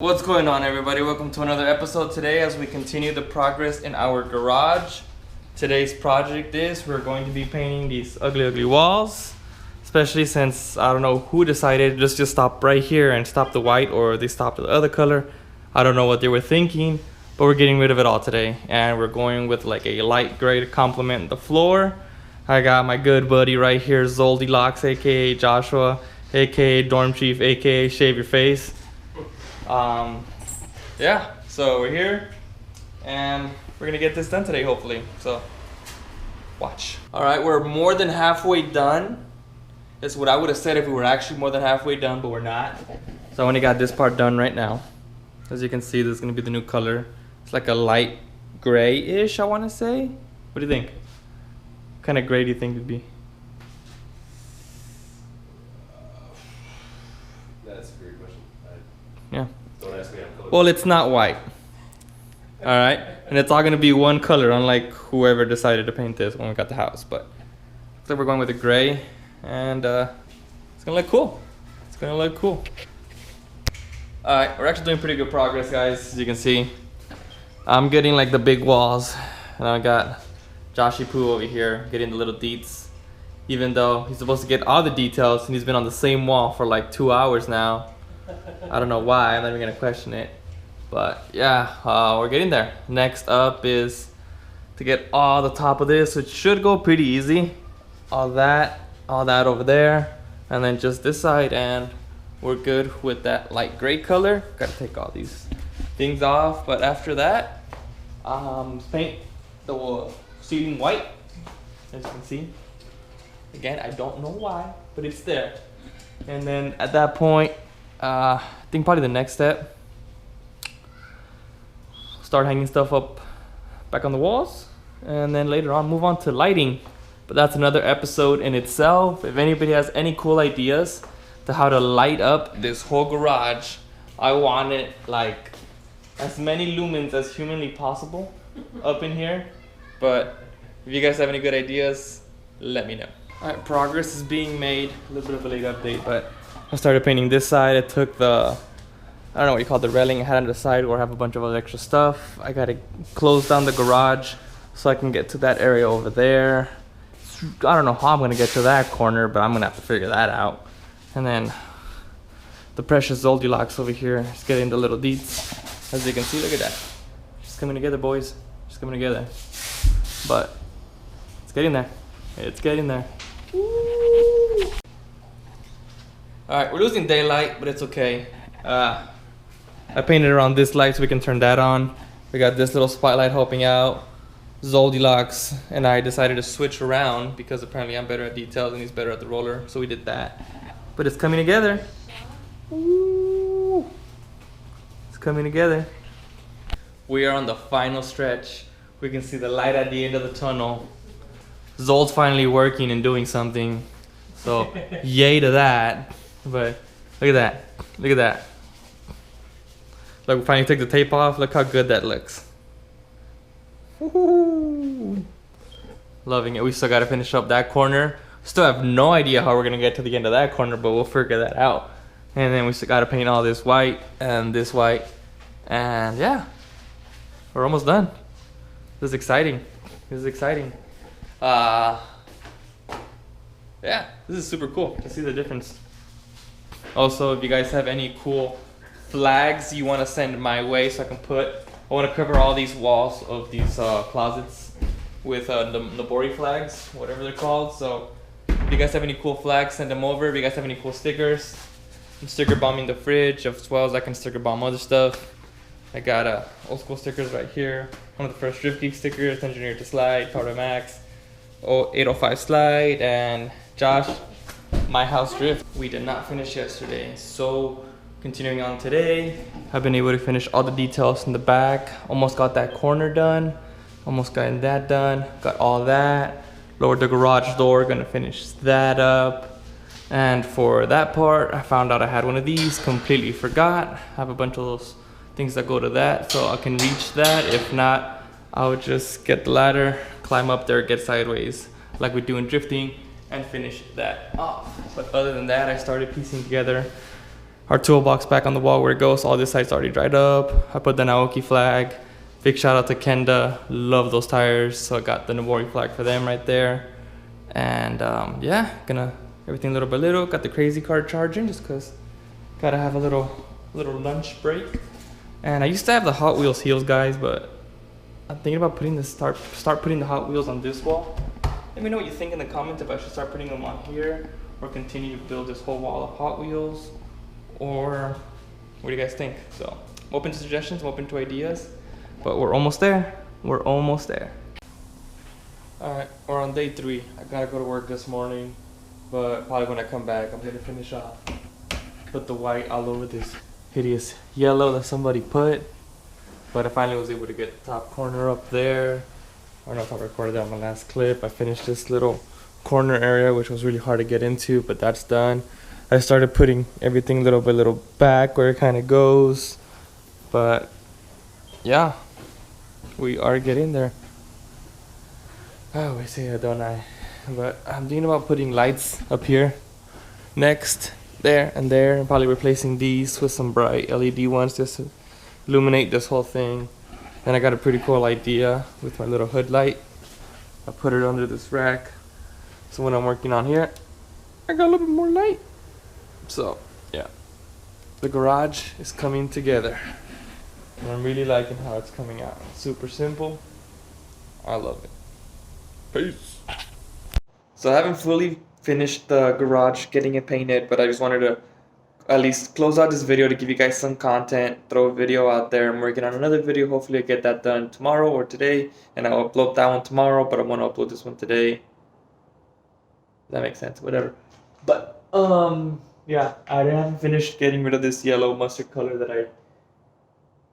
What's going on, everybody? Welcome to another episode today as we continue the progress in our garage. Today's project is we're going to be painting these ugly walls, especially since I don't know who decided just stop right here and stop the white, or they stopped the other color. I don't know what they were thinking, but we're getting rid of it all today, and we're going with like a light gray to complement the floor. I got my good buddy right here, Zoldilocks, aka Joshua, aka Dorm Chief, aka Shave Your Face. Yeah, so we're here and we're gonna get this done today, hopefully. So watch. All right, we're more than halfway done. That's what I would have said if we were actually more than halfway done, but we're not. So I only got this part done right now. As you can see, this is gonna be the new color. It's like a light gray-ish, I want to say. What do you think? What kind of gray do you think it'd be? That's a great question. Yeah. Don't ask me. I'm colorblind. Well, it's not white. All right, and it's all gonna be one color, unlike whoever decided to paint this when we got the house. But looks like we're going with a gray, and it's gonna look cool. It's gonna look cool. All right, we're actually doing pretty good progress, guys. As you can see, I'm getting like the big walls, and I got Joshy Poo over here getting the little deets. Even though he's supposed to get all the details, and he's been on the same wall for like 2 hours now. I don't know why. I'm not even gonna question it. But yeah, we're getting there. Next up is to get all the top of this, which should go pretty easy. All that over there, and then just this side, and we're good with that light gray color. Gotta take all these things off, but after that, paint the ceiling white, as you can see. Again, I don't know why, but it's there. And then at that point, I think probably the next step, start hanging stuff up back on the walls, and then later on move on to lighting. But that's another episode in itself. If anybody has any cool ideas to how to light up this whole garage, I want it like as many lumens as humanly possible up in here. But if you guys have any good ideas, let me know. All right, progress is being made. A little bit of a late update, but I started painting this side. I took the, I don't know what you call the railing I had on the side where I have a bunch of other extra stuff. I gotta close down the garage so I can get to that area over there. I don't know how I'm gonna get to that corner, but I'm gonna have to figure that out. And then the precious Zoldilocks over here is getting the little deets. As you can see, look at that. It's coming together, boys. It's coming together. But it's getting there. It's getting there. Woo. All right, we're losing daylight, but it's okay. I painted around this light so we can turn that on. We got this little spotlight helping out. Zoldilocks and I decided to switch around because apparently I'm better at details and he's better at the roller, so we did that. But it's coming together. Woo. It's coming together. We are on the final stretch. We can see the light at the end of the tunnel. Zold's finally working and doing something, so yay to that. But look at that, look at that. Look, we finally took the tape off. Look how good that looks. Woo-hoo. Loving it. We still got to finish up that corner. Still have no idea how we're gonna get to the end of that corner, but we'll figure that out. And then we still got to paint all this white and this white, and yeah, we're almost done. This is exciting. This is exciting. Yeah, this is super cool to see the difference. Also, if you guys have any cool flags you want to send my way, so I want to cover all these walls of these closets with the Nabori flags, whatever they're called. So if you guys have any cool flags, send them over. If you guys have any cool stickers, I'm sticker bombing the fridge as well as I can sticker bomb other stuff. I got old school stickers right here. One of the first Drift Geek stickers, Engineered to Slide, Powder Max, 805 Slide, and Josh, My House Drift. We did not finish yesterday, so continuing on today, I've been able to finish all the details in the back. Almost got that corner done, almost gotten that done, got all that. Lowered the garage door, gonna finish that up. And for that part, I found out I had one of these, completely forgot. I have a bunch of those things that go to that, so I can reach that. If not, I would just get the ladder, climb up there, get sideways like we do in drifting, and finish that off. But other than that, I started piecing together our toolbox back on the wall where it goes. All this side's already dried up. I put the Naoki flag. Big shout out to Kenda. Love those tires. So I got the Nobori flag for them right there. And yeah, gonna everything little by little. Got the crazy car charging just cause gotta have a little lunch break. And I used to have the Hot Wheels heels, guys, but I'm thinking about putting this start putting the Hot Wheels on this wall. Let me know what you think in the comments if I should start putting them on here or continue to build this whole wall of Hot Wheels, or what do you guys think? So I'm open to suggestions, I'm open to ideas, but we're almost there. We're almost there. All right, we're on day 3. I gotta go to work this morning, but probably when I come back, I'm gonna finish off. Put the white all over this hideous yellow that somebody put. But I finally was able to get the top corner up there. I don't know if I recorded that on my last clip. I finished this little corner area, which was really hard to get into, but that's done. I started putting everything little by little back where it kind of goes. But yeah, we are getting there. I always say that, don't I? But I'm thinking about putting lights up here next, there, and there. I'm probably replacing these with some bright LED ones just to illuminate this whole thing. And I got a pretty cool idea with my little hood light. I put it under this rack, so when I'm working on here, I got a little bit more light. So yeah, the garage is coming together, and I'm really liking how it's coming out. Super simple. I love it. Peace. So I haven't fully finished the garage getting it painted, but I just wanted to at least close out this video to give you guys some content, throw a video out there. I'm working on another video. Hopefully I get that done tomorrow or today, and I'll upload that one tomorrow, but I want to upload this one today. That makes sense, whatever. But yeah, I haven't finished getting rid of this yellow mustard color that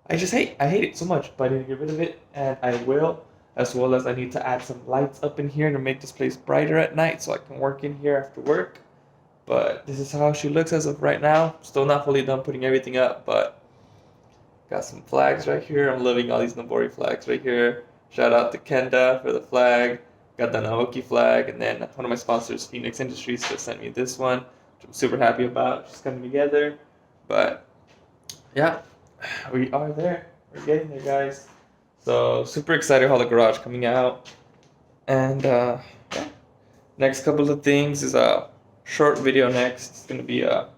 I just hate. I hate it so much, but I need to get rid of it, and I will. As well as I need to add some lights up in here to make this place brighter at night so I can work in here after work. But this is how she looks as of right now. Still not fully done putting everything up, but got some flags right here. I'm loving all these Nobori flags right here. Shout out to Kenda for the flag. Got the Naoki flag, and then one of my sponsors, Phoenix Industries, just sent me this one, which I'm super happy about. Just coming together. But yeah, we are there. We're getting there, guys. So super excited how the garage coming out. And yeah, next couple of things is a short video next. It's gonna be the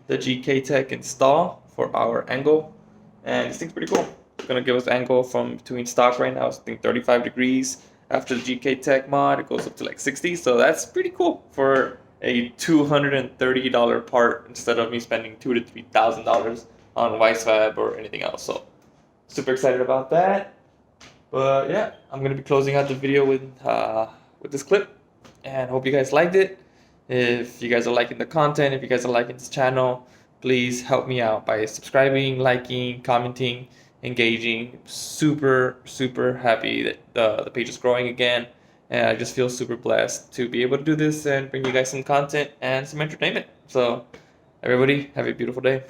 GK Tech install for our angle, and this thing's pretty cool. It's gonna give us angle from between stock right now. It's I think 35 degrees. After the GK Tech mod, it goes up to like 60. So that's pretty cool for a $230 part instead of me spending $2,000 to $3,000 on Weissfab or anything else. So super excited about that. But yeah, I'm gonna be closing out the video with this clip, and hope you guys liked it. If you guys are liking the content, if you guys are liking this channel, please help me out by subscribing, liking, commenting, engaging. Super happy that the page is growing again, and I just feel super blessed to be able to do this and bring you guys some content and some entertainment. So everybody, have a beautiful day.